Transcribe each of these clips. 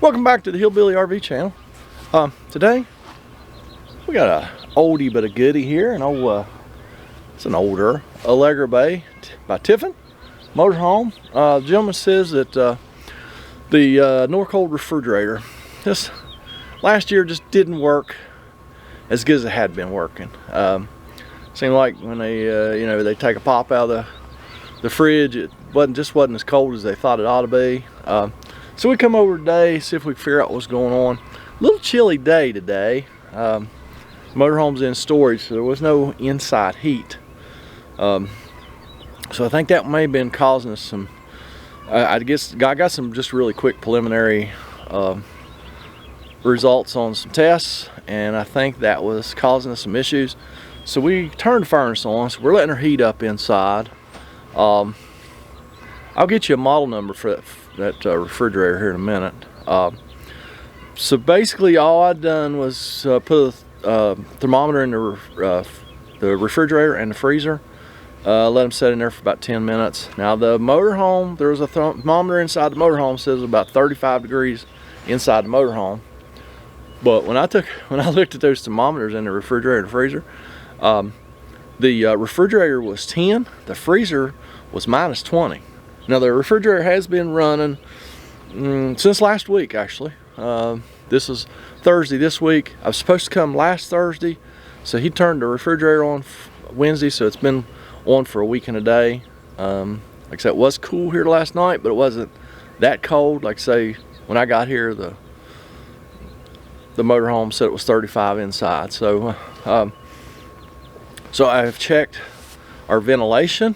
Welcome back to the Hillbilly RV channel. Today we got a oldie but a goodie here. It's an older Allegra Bay by Tiffin motorhome. The gentleman says that the Norcold refrigerator this last year just didn't work as good as it had been working. Seemed like when they they take a pop out of the fridge, it wasn't as cold as they thought it ought to be. So we come over today, see if we can figure out what's going on. A little chilly day today. Motorhome's in storage, so there was no inside heat. So I think that may have been causing us some, I guess I got some just really quick preliminary results on some tests, and I think that was causing us some issues. So we turned the furnace on, so we're letting her heat up inside. I'll get you a model number for that refrigerator here in a minute. So basically all I'd done was put a thermometer in the refrigerator and the freezer. Let them sit in there for about 10 minutes. Now the motorhome, there was a thermometer inside the motorhome, says about 35 degrees inside the motorhome. But when I looked at those thermometers in the refrigerator and freezer, the refrigerator was 10, the freezer was minus 20. Now the refrigerator has been running since last week actually. This is Thursday this week. I was supposed to come last Thursday, so he turned the refrigerator on Wednesday, so it's been on for a week and a day. Like I said, it was cool here last night, but it wasn't that cold. Like I say, when I got here, the motorhome said it was 35 inside. So so I've checked our ventilation,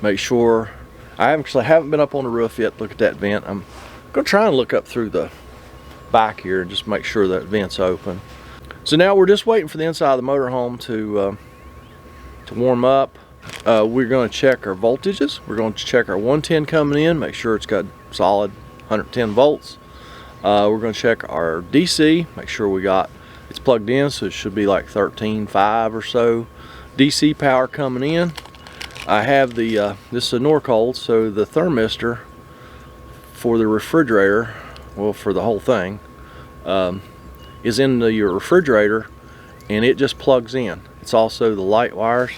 make sure. I haven't been up on the roof yet. Look at that vent. I'm gonna try and look up through the back here and just make sure that vent's open. So now we're just waiting for the inside of the motorhome to warm up. We're going to check our voltages. We're going to check our 110 coming in, make sure it's got solid 110 volts. We're going to check our DC, make sure it's plugged in, so it should be like 13.5 or so DC power coming in. I have this is a Norcold, so the thermistor for the refrigerator, well, for the whole thing, is in your refrigerator, and it just plugs in. It's also the light wires.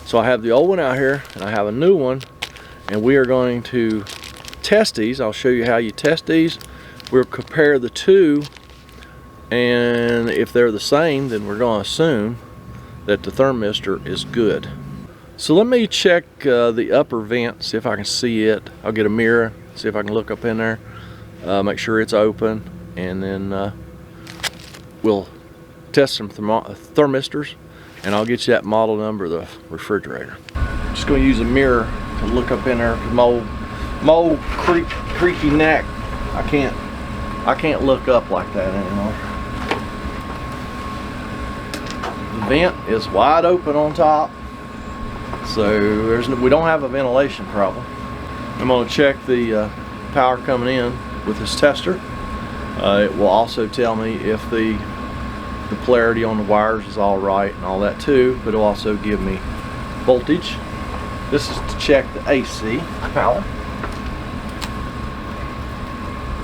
So I have the old one out here and I have a new one, and we are going to test these. I'll show you how you test these. We'll compare the two, and if they're the same, then we're going to assume that the thermistor is good. So let me check the upper vent, see if I can see it. I'll get a mirror, see if I can look up in there, make sure it's open, and then we'll test some thermistors, and I'll get you that model number of the refrigerator. I'm just going to use a mirror to look up in there, because my old creaky neck, I can't look up like that anymore. The vent is wide open on top, so we don't have a ventilation problem. I'm going to check the power coming in with this tester. It will also tell me if the polarity on the wires is all right and all that too, but it'll also give me voltage. This is to check the AC power.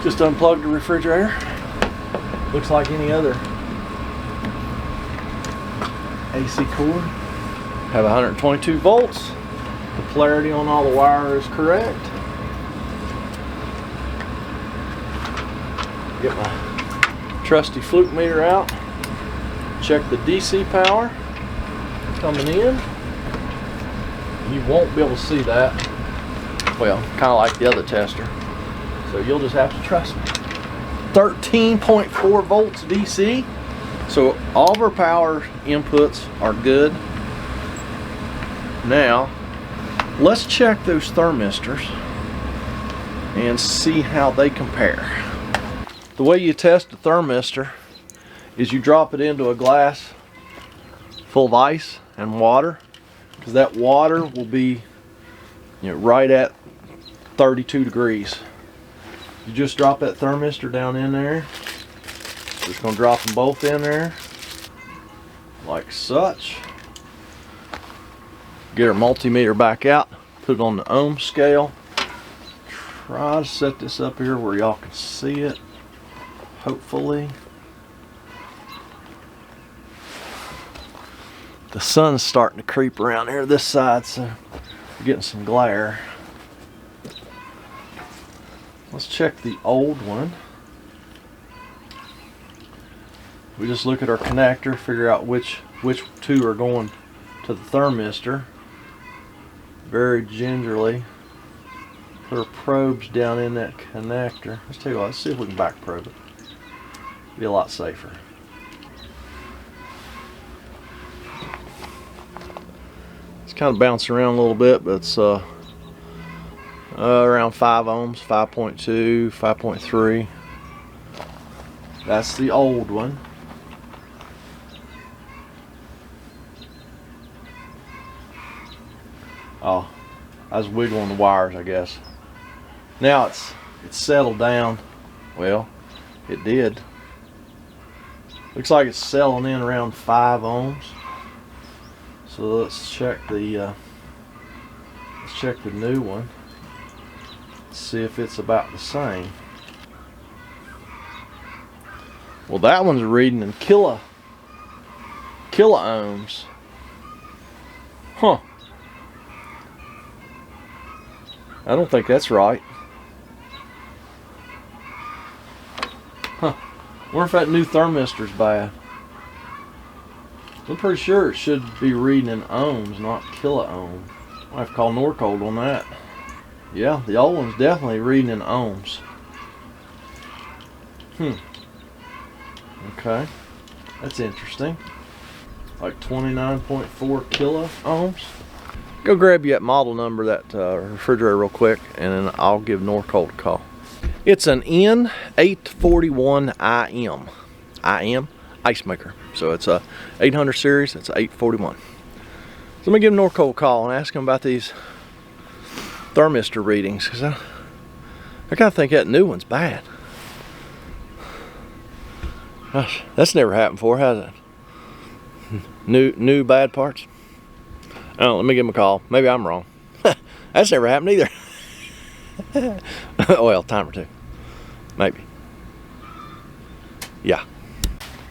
Just unplugged the refrigerator. Looks like any other AC cord. Have 122 volts. The polarity on all the wire is correct. Get my trusty fluke meter out. Check the DC power coming in. You won't be able to see that. Well, kind of like the other tester. So you'll just have to trust me. 13.4 volts DC. So all of our power inputs are good. Now, let's check those thermistors and see how they compare. The way you test a thermistor is you drop it into a glass full of ice and water, because that water will be right at 32 degrees. You just drop that thermistor down in there. Just going to drop them both in there like such. Get our multimeter back out, put it on the ohm scale. Try to set this up here where y'all can see it. hopefully. The sun's starting to creep around here this side, so we're getting some glare. Let's check the old one. We just look at our connector, figure out which two are going to the thermistor. Very gingerly put our probes down in that connector. Let's tell you what, let's see if we can back probe it. Be a lot safer. It's kind of bouncing around a little bit, but it's around 5 ohms, 5.2, 5.3. That's the old one. Oh, I was wiggling the wires, I guess. Now it's settled down. Well, it did. Looks like it's settling in around 5 ohms. So let's check the new one. See if it's about the same. Well, that one's reading in kilo ohms. Huh. I don't think that's right. Huh. Wonder if that new thermistor's bad. I'm pretty sure it should be reading in ohms, not kilo ohms. I have to call Norcold on that. Yeah, the old one's definitely reading in ohms. Okay, that's interesting. Like 29.4 kilo ohms. Go grab you that model number, that refrigerator real quick, and then I'll give Norcold a call. It's an N841IM. IM? Ice maker. So it's a 800 series, it's 841. So let me give Norcold a call and ask him about these thermistor readings, because I kind of think that new one's bad. Gosh, that's never happened before, has it? New bad parts? Oh, let me give him a call. Maybe I'm wrong. That's never happened either. Well, time or two. Maybe. Yeah.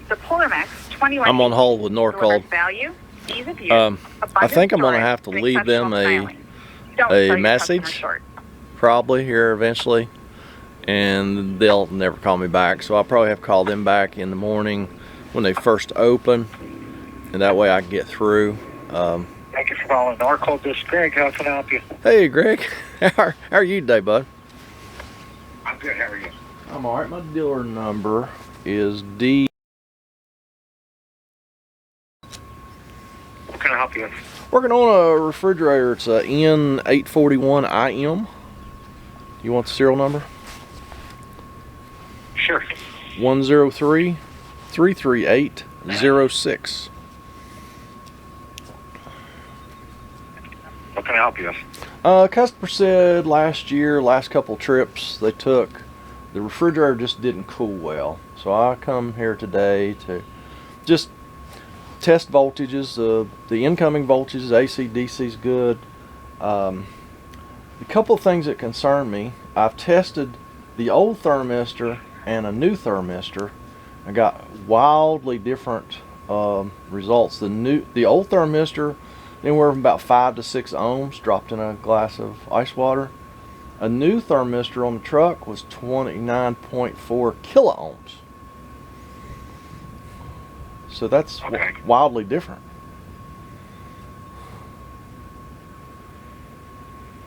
The Polarmax 21. I'm on hold with Norcold. Value, ease of use, I think I'm going to have to leave them a message, probably here eventually, and they'll never call me back. So I'll probably have to call them back in the morning when they first open, and that way I can get through. Thank you for calling Norcold. This is Greg. How can I help you? Hey, Greg. How are you today, bud? I'm good. How are you? I'm all right. My dealer number is D. What can I help you with? Working on a refrigerator. It's a N841IM. You want the serial number? Sure. 103-338-06. What can I help you with? Customer said last couple trips they took, the refrigerator just didn't cool well. So I come here today to just test voltages. The incoming voltages, AC, DC is good. A couple of things that concern me. I've tested the old thermistor and a new thermistor. I got wildly different results. The old thermistor, anywhere from about 5 to 6 ohms, dropped in a glass of ice water. A new thermistor on the truck was 29.4 kilo ohms. So that's okay. Wildly different.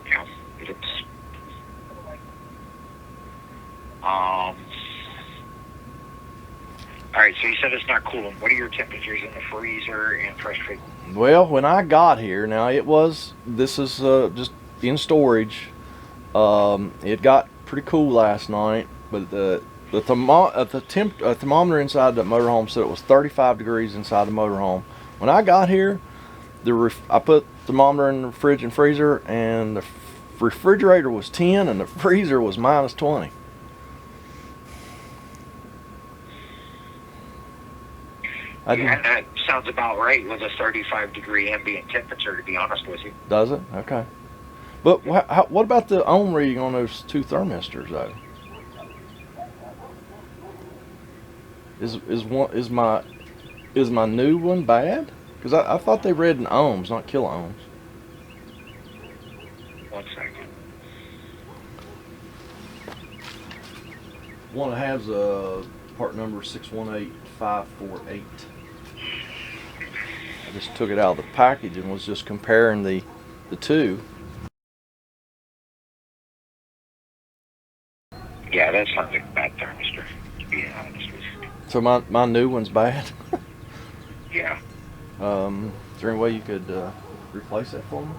Yeah, it's all right, so you said it's not cooling. What are your temperatures in the freezer and fresh food? Well, when I got here, now this is just in storage. It got pretty cool last night, but the thermometer inside the motorhome said it was 35 degrees inside the motorhome. When I got here, I put the thermometer in the fridge and freezer, and the refrigerator was 10 and the freezer was minus 20. Yeah, that sounds about right with a 35-degree ambient temperature, to be honest with you. Does it? Okay. But what about the ohm reading on those two thermistors, though? Is my new one bad? Because I thought they read in ohms, not kilo ohms. 1 second. One that has part number 618548. I just took it out of the package and was just comparing the two. Yeah, that sounds like a bad thermistor, to be honest with you. So my new one's bad. Yeah. Is there any way you could replace that for me?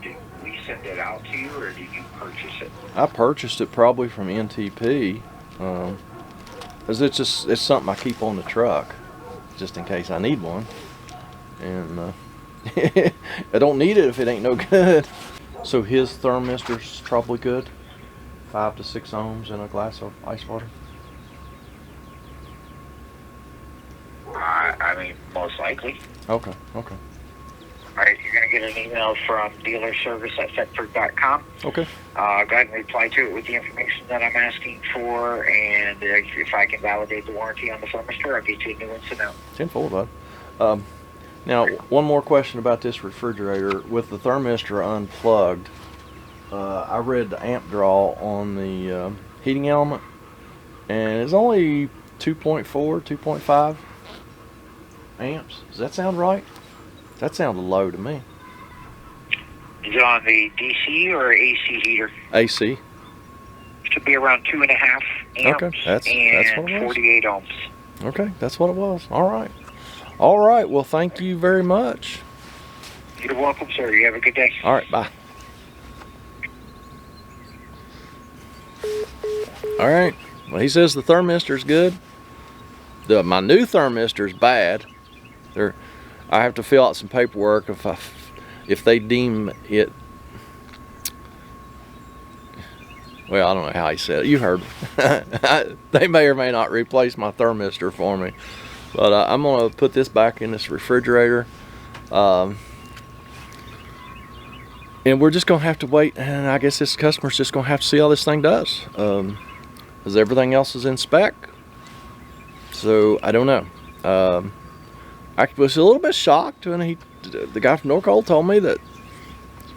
Did we send it out to you, or did you purchase it? I purchased it probably from NTP. Cause it's something I keep on the truck, just in case I need one. And I don't need it if it ain't no good. So his thermistor's probably good. 5 to 6 ohms in a glass of ice water. I mean, most likely. Okay. All right, you're going to get an email from dealerservice@thetford.com. Okay. Go ahead and reply to it with the information that I'm asking for, and if I can validate the warranty on the thermistor, I'll get you a new one sent out. 10-4, bud. Now, one more question about this refrigerator. With the thermistor unplugged, I read the amp draw on the heating element, and it's only 2.4, 2.5 amps. Does that sound right? That sounded low to me. Is it on the DC or AC heater? AC. Should be around 2.5 amps. Okay, that's what it was. 48 ohms. Okay, that's what it was. All right. Well, thank you very much. You're welcome, sir. You have a good day. All right, bye. All right. Well, he says the thermistor's good. My new thermistor's bad. I have to fill out some paperwork if they deem it. Well, I don't know how he said it. You heard me. They may or may not replace my thermistor for me. But I'm going to put this back in this refrigerator. And we're just going to have to wait. And I guess this customer's just going to have to see how this thing does. Because everything else is in spec. So, I don't know. I was a little bit shocked when the guy from Norcold told me that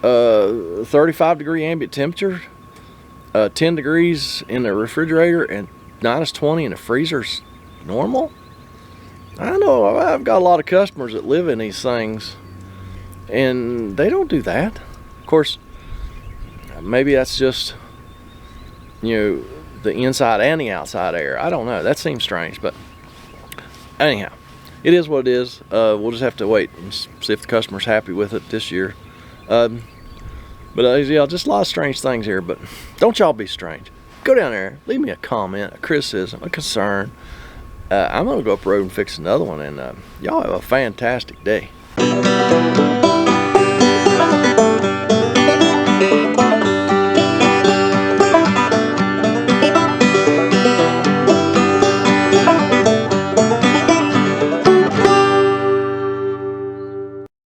35 degree ambient temperature, 10 degrees in the refrigerator, and -20 in the freezer's normal. I know I've got a lot of customers that live in these things, and they don't do that. Of course, maybe that's just, the inside and the outside air. I don't know. That seems strange, but anyhow, it is what it is. We'll just have to wait and see if the customer's happy with it this year. But yeah, just a lot of strange things here, but don't y'all be strange. Go down there, leave me a comment, a criticism, a concern. I'm gonna go up the road and fix another one, and y'all have a fantastic day.